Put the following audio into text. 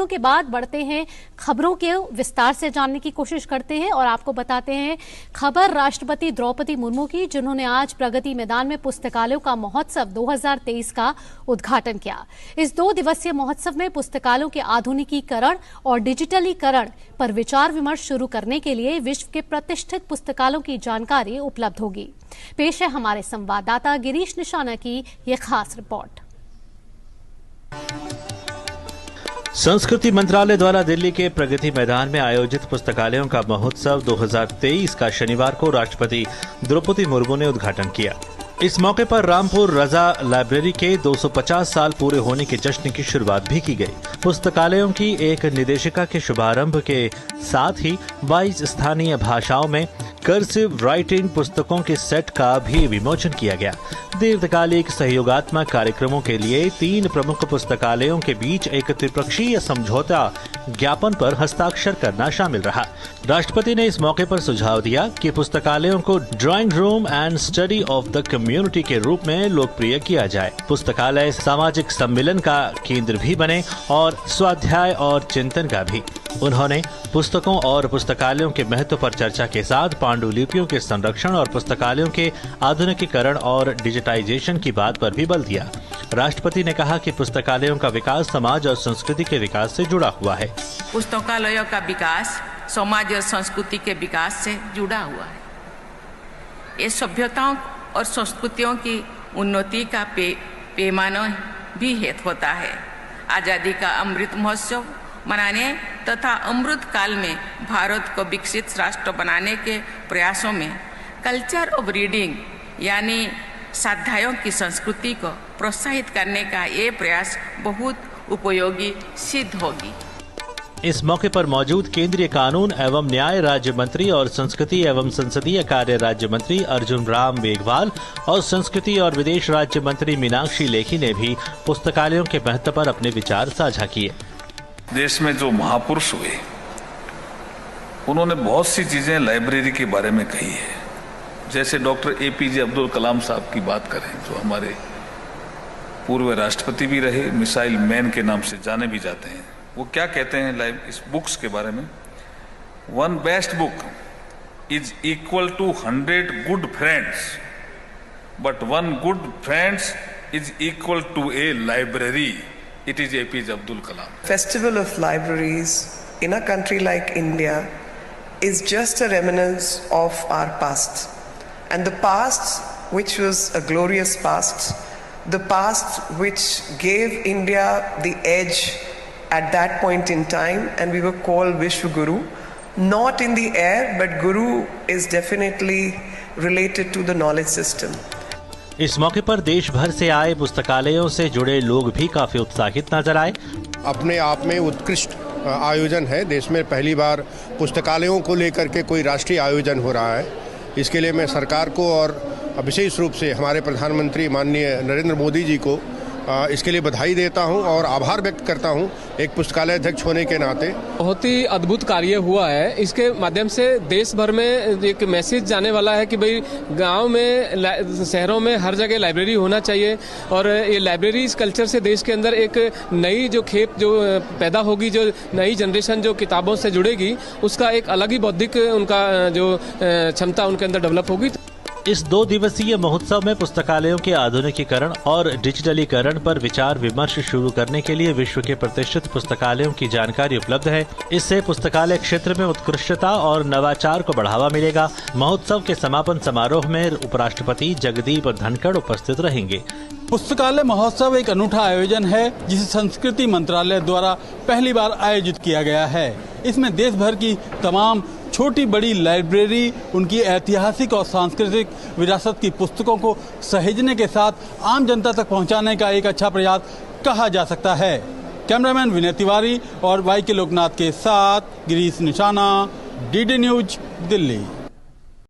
खबरों के बाद बढ़ते हैं खबरों के विस्तार से जानने की कोशिश करते हैं और आपको बताते हैं खबर राष्ट्रपति द्रौपदी मुर्मू की, जिन्होंने आज प्रगति मैदान में पुस्तकालयों का महोत्सव 2023 का उद्घाटन किया। इस 2 दिवसीय महोत्सव में पुस्तकालयों के आधुनिकीकरण और डिजिटलीकरण पर विचार विमर्श शुरू करने के लिए विश्व के प्रतिष्ठित पुस्तकालयों की जानकारी उपलब्ध होगी। पेश है हमारे संवाददाता गिरीश निशाना की यह खास रिपोर्ट। संस्कृति मंत्रालय द्वारा दिल्ली के प्रगति मैदान में आयोजित पुस्तकालयों का महोत्सव 2023 का शनिवार को राष्ट्रपति द्रौपदी मुर्मू ने उद्घाटन किया। इस मौके पर रामपुर रजा लाइब्रेरी के 250 साल पूरे होने के जश्न की शुरुआत भी की गई। पुस्तकालयों की एक निदेशिका के शुभारंभ के साथ ही 22 स्थानीय भाषाओं में कर्सिव राइटिंग पुस्तकों के सेट का भी विमोचन किया गया। दीर्घकालिक सहयोगात्मक कार्यक्रमों के लिए 3 प्रमुख पुस्तकालयों के बीच एक त्रिपक्षीय समझौता ज्ञापन पर हस्ताक्षर करना शामिल रहा। राष्ट्रपति ने इस मौके पर सुझाव दिया कि पुस्तकालयों को drawing room and study of the community के रूप में लोकप्रिय किया जाए। पुस्तकालय सामाजिक सम्मिलन का केंद्र भी बने और स्वाध्याय और चिंतन का भी। उन्होंने पुस्तकों और पुस्तकालयों के महत्व पर चर्चा के साथ पांडुलिपियों के संरक्षण और पुस्तकालयों के आधुनिकीकरण और डिजिटाइजेशन की बात पर भी बल दिया। राष्ट्रपति ने कहा कि पुस्तकालयों का विकास समाज और संस्कृति के विकास से जुड़ा हुआ है। पुस्तकालयों का विकास समाज और संस्कृति के विकास से जुड़ा हुआ है। ये सभ्यताओं और संस्कृतियों की उन्नति का पैमाना भी होता है। आजादी का अमृत महोत्सव मनाने तथा अमृत काल में भारत को विकसित राष्ट्र बनाने के प्रयासों में कल्चर ऑफ रीडिंग यानी स्वाध्यायों की संस्कृति को प्रोत्साहित करने का ये प्रयास बहुत उपयोगी सिद्ध होगी। इस मौके पर मौजूद केंद्रीय कानून एवं न्याय राज्य मंत्री और संस्कृति एवं संसदीय कार्य राज्य मंत्री अर्जुन राम मेघवाल और संस्कृति और विदेश राज्य मंत्री मीनाक्षी लेखी ने भी पुस्तकालयों के महत्व पर अपने विचार साझा किए। देश में जो महापुरुष हुए उन्होंने बहुत सी चीजें लाइब्रेरी के बारे में कही है। जैसे डॉक्टर APJ अब्दुल कलाम साहब की बात करें, जो हमारे पूर्व राष्ट्रपति भी रहे, मिसाइल मैन के नाम से जाने भी जाते हैं। वो क्या कहते हैं इस बुक्स के बारे में? 1 best book is equal to 100 good friends, but 1 good friends is equal to a library. It is APJ Abdul Kalam. Festival of Libraries in a country like India is just a remnants of our past. And the past which was a glorious past, the past which gave India the edge at that point in time, and we were called Vishwa Guru. Not in the air, but Guru is definitely related to the knowledge system. इस मौके पर देश भर से आए पुस्तकालयों से जुड़े लोग भी काफी उत्साहित नजर आए। अपने आप में उत्कृष्ट आयोजन है। देश में पहली बार पुस्तकालयों को लेकर के कोई राष्ट्रीय आयोजन हो रहा है। इसके लिए मैं सरकार को और विशेष रूप से हमारे प्रधानमंत्री माननीय नरेंद्र मोदी जी को इसके लिए बधाई देता हूं और आभार व्यक्त करता हूं एक पुस्तकालय अध्यक्ष होने के नाते। बहुत ही अद्भुत कार्य हुआ है। इसके माध्यम से देश भर में एक मैसेज जाने वाला है कि भाई गांव में, शहरों में हर जगह लाइब्रेरी होना चाहिए और ये लाइब्रेरी इस कल्चर से देश के अंदर एक नई जो खेप जो पैदा होगी, जो नई जनरेशन जो किताबों से जुड़ेगी, उसका एक अलग ही बौद्धिक उनका जो क्षमता उनके अंदर डेवलप होगी। इस 2 दिवसीय महोत्सव में पुस्तकालयों के आधुनिकीकरण और डिजिटलीकरण पर विचार विमर्श शुरू करने के लिए विश्व के प्रतिष्ठित पुस्तकालयों की जानकारी उपलब्ध है। इससे पुस्तकालय क्षेत्र में उत्कृष्टता और नवाचार को बढ़ावा मिलेगा। महोत्सव के समापन समारोह में उपराष्ट्रपति जगदीप धनखड़ उपस्थित रहेंगे। पुस्तकालय महोत्सव एक अनूठा आयोजन है जिसे संस्कृति मंत्रालय द्वारा पहली बार आयोजित किया गया है। इसमें देश भर की तमाम छोटी बड़ी लाइब्रेरी उनकी ऐतिहासिक और सांस्कृतिक विरासत की पुस्तकों को सहेजने के साथ आम जनता तक पहुंचाने का एक अच्छा प्रयास कहा जा सकता है। कैमरामैन विनय तिवारी और YK लोकनाथ के साथ गिरीश निशाना, DD न्यूज, दिल्ली।